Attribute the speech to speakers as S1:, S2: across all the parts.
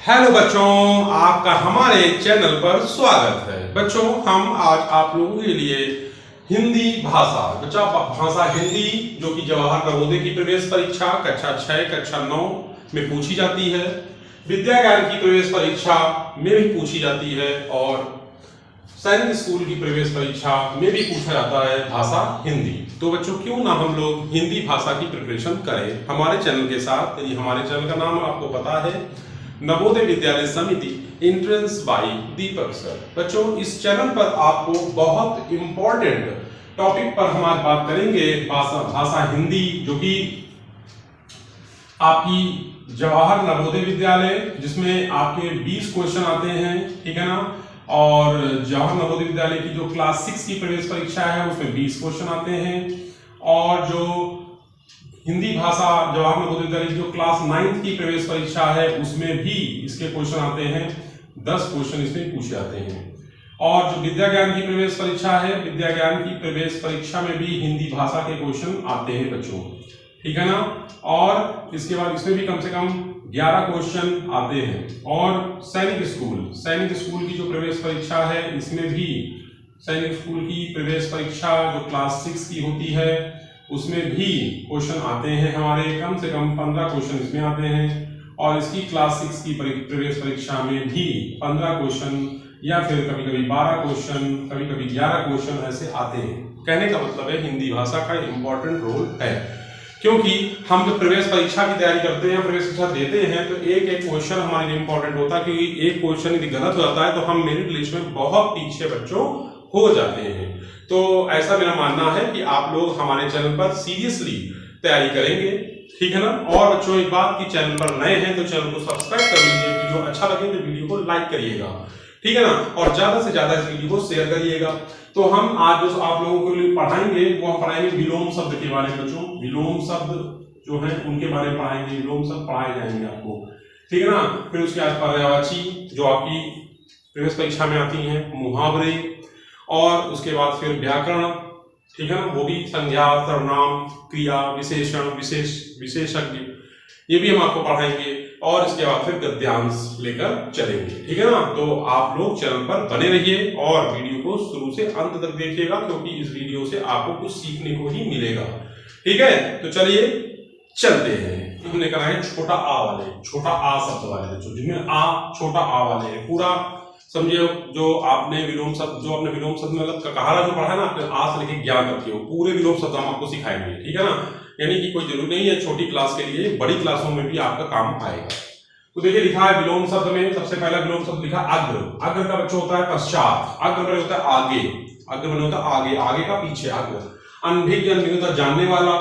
S1: Hello बच्चों, आपका हमारे चैनल पर स्वागत है। बच्चों, हम आज आप लोगों के लिए हिंदी भाषा हिंदी जो कि जवाहर नवोदय की प्रवेश परीक्षा कक्षा 6 कक्षा 9 में पूछी जाती है, विद्या ज्ञान की प्रवेश परीक्षा में भी पूछी जाती है और सैनिक स्कूल की प्रवेश परीक्षा में भी पूछा जाता है भाषा हिंदी। तो बच्चों, क्यों ना हम लोग हिंदी भाषा की प्रिपरेशन करें हमारे चैनल के साथ। यदि हमारे चैनल का नाम आपको पता है, नवोदय विद्यालय समिति, एंट्रेंस बाय दीपक सर। बच्चों, इस चैनल पर आपको बहुत इंपॉर्टेंट टॉपिक पर हम आज बात करेंगे, भाषा हिंदी, जो कि आपकी जवाहर नवोदय विद्यालय जिसमें आपके 20 क्वेश्चन आते हैं, ठीक है ना। और जवाहर नवोदय विद्यालय की जो क्लास 6 की प्रवेश परीक्षा है उसमें 20 क्वेश्चन आते हैं, और जो हिंदी भाषा जवाहर नवोदय विद्यालय की जो क्लास 9 की प्रवेश परीक्षा है उसमें भी इसके क्वेश्चन आते हैं, 10 क्वेश्चन इसमें पूछे जाते हैं। और जो विद्या ज्ञान की प्रवेश परीक्षा है, विद्या ज्ञान की प्रवेश परीक्षा में भी हिंदी भाषा के क्वेश्चन आते हैं बच्चों, ठीक है ना। और इसके बाद इसमें भी कम से कम 11 क्वेश्चन आते हैं। और सैनिक स्कूल की जो प्रवेश परीक्षा है, इसमें भी सैनिक स्कूल की प्रवेश परीक्षा जो क्लास 6 की होती है उसमें भी क्वेश्चन आते हैं हमारे, कम से कम 15 क्वेश्चन इसमें आते हैं। और इसकी क्लास 6 की प्रवेश परीक्षा में भी 15 क्वेश्चन या फिर कभी कभी 12 क्वेश्चन, कभी कभी 11 क्वेश्चन ऐसे आते हैं। कहने का मतलब है हिंदी भाषा का इंपॉर्टेंट रोल है, क्योंकि हम जब प्रवेश परीक्षा की तैयारी करते हैं, प्रवेश परीक्षा देते हैं, तो एक एक क्वेश्चन हमारे लिए इंपॉर्टेंट होता है, क्योंकि एक क्वेश्चन यदि गलत हो जाता है तो हम मेरिट लिस्ट में बहुत पीछे बच्चों हो जाते हैं। तो ऐसा मेरा मानना है कि आप लोग हमारे चैनल पर सीरियसली तैयारी करेंगे, ठीक है ना। और बच्चों, एक बात कि चैनल पर नए हैं तो चैनल को सब्सक्राइब कर लीजिए, वीडियो अच्छा लगे तो वीडियो को लाइक करिएगा, ठीक है ना। और ज्यादा से ज्यादा इस वीडियो को शेयर करिएगा। तो हम आज जो आप लोगों के लिए पढ़ाएंगे वो हम पढ़ाएंगे विलोम शब्द के बारे में बच्चों। विलोम शब्द जो है उनके बारे में पढ़ाएंगे, विलोम शब्द पढ़ाए जाएंगे आपको, ठीक है ना। फिर उसके बाद पर्यायवाची जो आपकी प्रवेश परीक्षा में आती है, मुहावरे, और उसके बाद फिर व्याकरण, ठीक है ना, वो भी संज्ञा, सर्वनाम, क्रिया, विशेषण, विशेषज्ञ, ये भी हम आपको पढ़ाएंगे। और इसके बाद फिर गद्यांश लेकर चलेंगे, ठीक है ना। तो आप लोग चैनल पर बने रहिए और वीडियो को शुरू से अंत तक देखिएगा, क्योंकि इस वीडियो से आपको कुछ सीखने को ही मिलेगा, ठीक है। तो चलिए चलते हैं। हमने कहा है छोटा आ वाले, छोटा आ शब्द वाले बच्चों, जिनमें आ छोटा आ वाले हैं, पूरा समझिए। जो आपने विलोम शब्द में कहारा जो पढ़ा है ना, आपने आ से लेके ज्ञान तक के पूरे विलोम शब्द हम आपको सिखाएंगे, ठीक है ना। यानी कि कोई जरूरी नहीं है छोटी क्लास के लिए, बड़ी क्लासों में भी आपका काम आएगा। तो देखिए, लिखा है विलोम शब्द में, सबसे पहला विलोम शब्द लिखा अग्र। अग्र का बच्चों होता है पश्चात, अग्र बने होता है आगे, अग्र बने होता है आगे, आगे का पीछे अग्र। अनभिज्ञ, अनभिज्ञ होता है जानने वाला,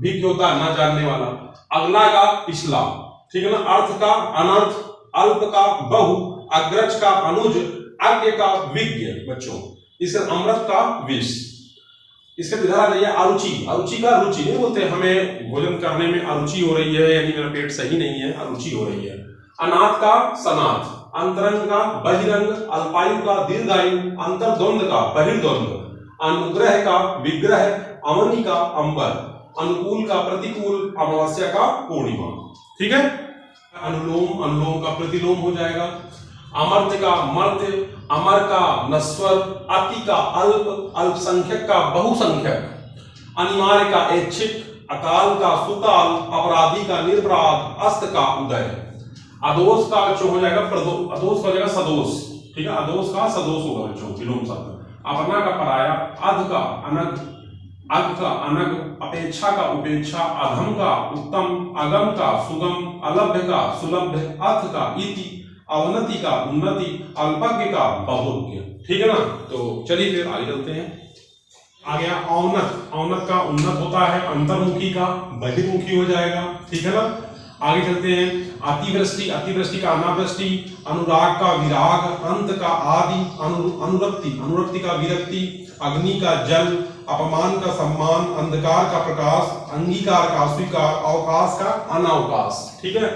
S1: भिज्ञ होता है न जानने वाला। अगला का पिछला, ठीक है ना। अर्थ का अनर्थ, अल्प का बहु, अग्रज का अनुज, अज्ञ का विज्ञ बच्चों। इसका अमृत का विष। इसके इधर आ जाइए अरुचि। अरुचि का रुचि नहीं बोलते, हमें भोजन करने में अरुचि हो रही है, यानी मेरा पेट सही नहीं है, अरुचि हो रही है। अनाथ का सनाथ, अंतरंग का बहिरंग, अल्पायु का दीर्घायु, अंतर्द्वंद का बहिर्द्वंद, अनुग्रह का विग्रह, अवनी का अंबर, अनुकूल का प्रतिकूल, अमावस्या का पूर्णिमा, ठीक है। अनुलोम, अनुलोम का प्रतिलोम हो जाएगा। अमर्त्य का मर्त्य, अमर का नश्वर, अति का अल्प, अल्पसंख्यक का बहुसंख्यक, अनिवार्य का ऐच्छिक, अकाल का सुकाल, अपराधी का निर्पराध, अस्त का उदय। अदोष का बच्चों हो जाएगा अदोष का हो जाएगा सदोष, ठीक है। अदोष का सदोष होगा बच्चों विलोम शब्द। अपना का पराया, अध का अनग, अग का अनग, अपेक्षा का उपेक्षा, अधम का उत्तम, अगम का सुगम, अलभ्य का सुलभ्य, अथ का इति, अवनति का उन्नति, अल्पज्ञ का बहुज्ञ, ठीक है ना। तो चलिए फिर आगे चलते हैं। आ गया औन्नत। औन्नत का उन्नत होता है, अंतर्मुखी का बहिर्मुखी हो जाएगा, ठीक है ना। आगे चलते हैं। अतिवृष्टि, अतिवृष्टि का अनावृष्टि, अनुराग का विराग, अंत का आदि, अनुरक्ति, अनुरक्ति का विरक्ति, अग्नि का जल, अपमान का सम्मान, अंधकार का प्रकाश, अंगीकार का स्वीकार, अवकाश का अनावकाश, ठीक है।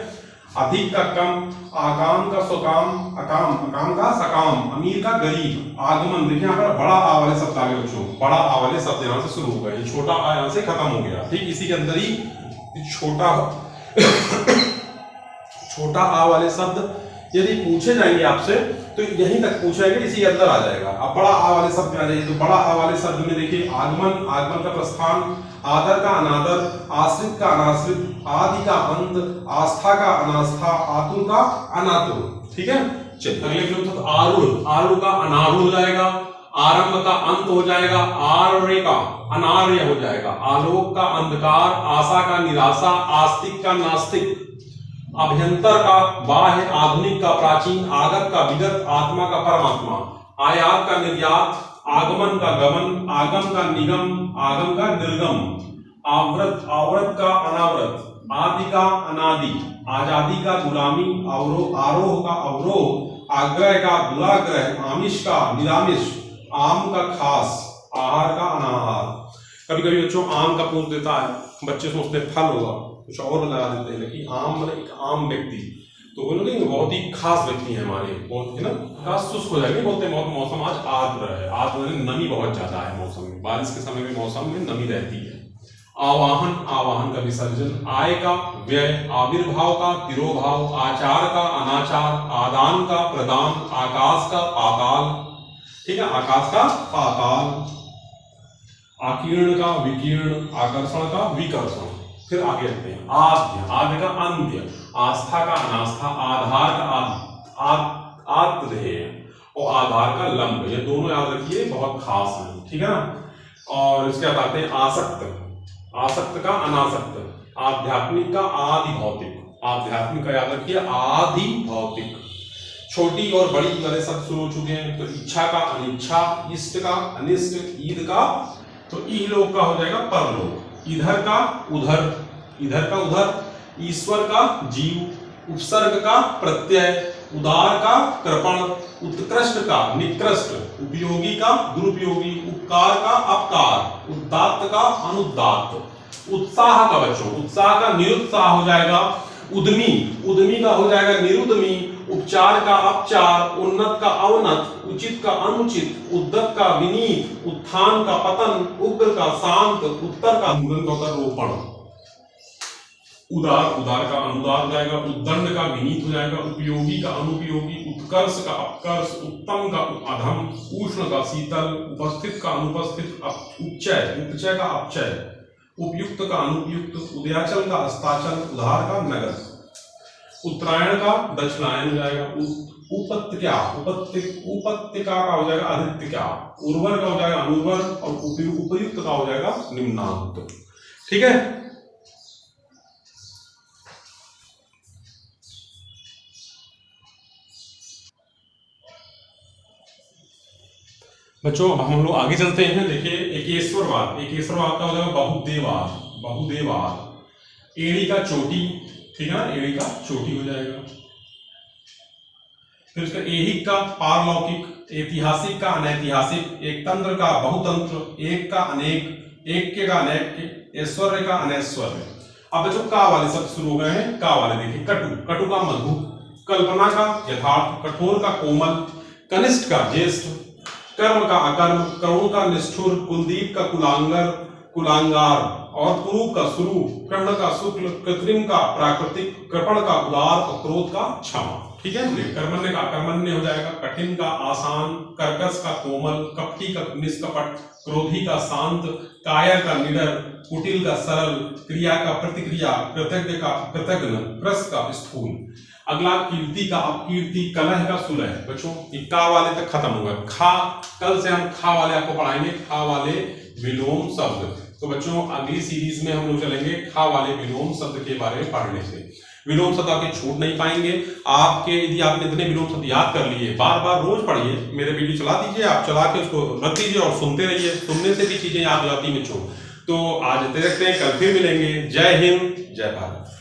S1: अधिक का कम, आकाम का सुकाम, अकाम, अकाम का सकाम, अमीर का गरीब, आगमन। देखिए यहाँ पर बड़ा आ वाले शब्द आ गए बच्चों, बड़ा आ वाले शब्द यहाँ से शुरू हो गए, छोटा आ यहाँ से खत्म हो गया, ठीक। इसी के अंदर ही छोटा छोटा आ वाले शब्द यदि पूछे जाएंगे आपसे तो यहीं तक पूछेंगे, इसी के अंदर आ जाएगा। अब बड़ा आ वाले शब्द में आ जाइए, तो बड़ा आ वाले शब्द में देखिए आगमन, आगमन का प्रस्थान, आदर का अनादर, आश्रित का अनाश्रित, आदि का अंत, आस्था का अनास्था, आतुर का अनातुर। ठीक है, चलिए अगले विलोम शब्द आरूढ़, आरूढ़ का अनारूढ़ हो जाएगा, आरंभ का अंत हो जाएगा, आर्य का अनार्य हो जाएगा, आलोक का अंधकार, आशा का निराशा, आस्तिक का नास्तिक, अभ्यंतर का बाह्य, आधुनिक का प्राचीन, आगत का विगत, आत्मा का परमात्मा, आयात का निर्यात, आगमन का गमन, आगम का निगम, आगम का निर्गम, आवृत, आवृत का अनावृत, आदि का अनादि, आजादी का गुलामी, आरोह का अवरोह, आग्रह का दुराग्रह, आमिष का निरामिष, आम का खास, आहार का अनाहार। कभी कभी बच्चों आम का पूछ देता है, बच्चे सोचते हैं फल होगा, कुछ और लगा देते हैं, लेकिन आम मतलब एक आम व्यक्ति, तो वो लोग बहुत ही खास व्यक्ति है हमारे, बहुत है ना, खास शुष्क हो जाएंगे, बोलते हैं मौसम आज आर्द्र है, आर्द्र नमी बहुत ज्यादा है मौसम में, बारिश के समय में मौसम में नमी रहती है। आवाहन, आवाहन का विसर्जन, आय का व्यय, आविर्भाव का तिरोभाव, आचार का अनाचार, आदान का प्रदान, आकाश का पाताल, ठीक है, आकाश का पाताल, आकीर्ण का विकीर्ण, आकर्षण का विकर्षण। फिर आगे चलते हैं, आद्य, आद्य का अंत्य, आस्था का अनास्था, आधार का आत्मधेय और आधार का लंब, ये दोनों याद रखिए, बहुत खास है, ठीक है ना। और इसके बाद आते हैं आसक्त, आसक्त का अनासक्त, आध्यात्मिक का आदि भौतिक, आध्यात्मिक का याद रखिए आदि भौतिक। छोटी और बड़ी वाले शब्द शुरू हो चुके हैं, तो इच्छा का अनिच्छा, इष्ट का अनिष्ट, ईद का तो इहलोक का हो जाएगा परलोक, इधर का उधर, इधर का उधर, ईश्वर का जीव, उपसर्ग का प्रत्यय, उदार का कृपण, उत्कृष्ट का निकृष्ट, उपयोगी का दुरुपयोगी, उपकार का अपकार, उदात्त का अनुदात्त, उत्साह का बच्चों, उत्साह का निरुत्साह हो जाएगा, उद्यमी, उद्यमी का हो जाएगा निरुद्यमी, उपचार का अपचार, उन्नत का अवनत, उचित का अनुचित, उद्दत का विनीत, उत्थान का पतन, उग्र का शांत, उत्तर का रोपण, उदार, उदार का अनुदार हो जाएगा, उद्दंड का विनीत हो जाएगा, उपयोगी का अनुपयोगी, उत्कर्ष का अपकर्ष, उत्तम का अधम, उष्ण का शीतल, उपस्थित का अनुपस्थित, उपचय, उपचय का अपचय, उपयुक्त का अनुपयुक्त, उदयाचल का अस्ताचल, उधार का नगद, उत्तरायण का दक्षिणायन हो जाएगा, उपत्यका, उपत्यका का हो जाएगा अधित्यका, उर्वर का हो जाएगा अनुर्वर और उपयुक्त का हो जाएगा निम्नांत। ठीक है, बच्चों अब हम लोग आगे चलते हैं। देखिए एकेश्वरवाद, एकेश्वरवाद का हो जाएगा बहुदेवार, बहुदेवार, एड़ी का चोटी, ठीक है ना, एड़ी का चोटी हो जाएगा। फिर उसका ऐहिक का पारलौकिक, ऐतिहासिक का अनैतिहासिक, एक तंत्र का बहुतंत्र, एक का अनेक, एक का अनेक, ऐश्वर्य का अनैश्वर्य। अब बच्चों का वाले शब्द शुरू हो गए हैं, का वाले देखिए, कटु, कटु का मधु, कल्पना का यथार्थ, कठोर का कोमल, कनिष्ठ का ज्येष्ठ, कर्म का अकर्म, करुण का निष्ठुर, कुलदीप का कुलांगर, कुलांगार और कुरूप का स्वरूप, कर्ण का शुक्ल, कृत्रिम का प्राकृतिक, कृपण का उदार और क्रोध का क्षमा। ठीक है, कर्मण्य का अकर्मण्य हो जाएगा, कठिन का आसान, कर्कश का कोमल, कपटी का निष्कपट, क्रोधी का शांत, कायर का निडर, कुटिल का सरल, क्रिया का प्रतिक्रिया, कृतज्ञ का कृतज्ञ, प्रस का स्थूल। अगला कीर्ति का अपकीर्ति, कलह का सुलह। बच्चों का वाले तक खत्म हो गया। खा, कल से हम खा वाले आपको पढ़ाएंगे, खा वाले विलोम शब्द। तो बच्चों अगली सीरीज में हम लोग चलेंगे खा वाले विलोम शब्द के बारे में पढ़ने से। विलोम शब्द आपके छूट नहीं पाएंगे आपके, यदि आपने इतने विलोम शब्द याद कर लिए, बार बार रोज पढ़िए, मेरे वीडियो चला दीजिए, आप चला के उसको रख दीजिए और सुनते रहिए, सुनने से भी चीजें याद हो जाती हैं बच्चों। तो आज इतने रखते हैं, कल फिर मिलेंगे। जय हिंद, जय भारत।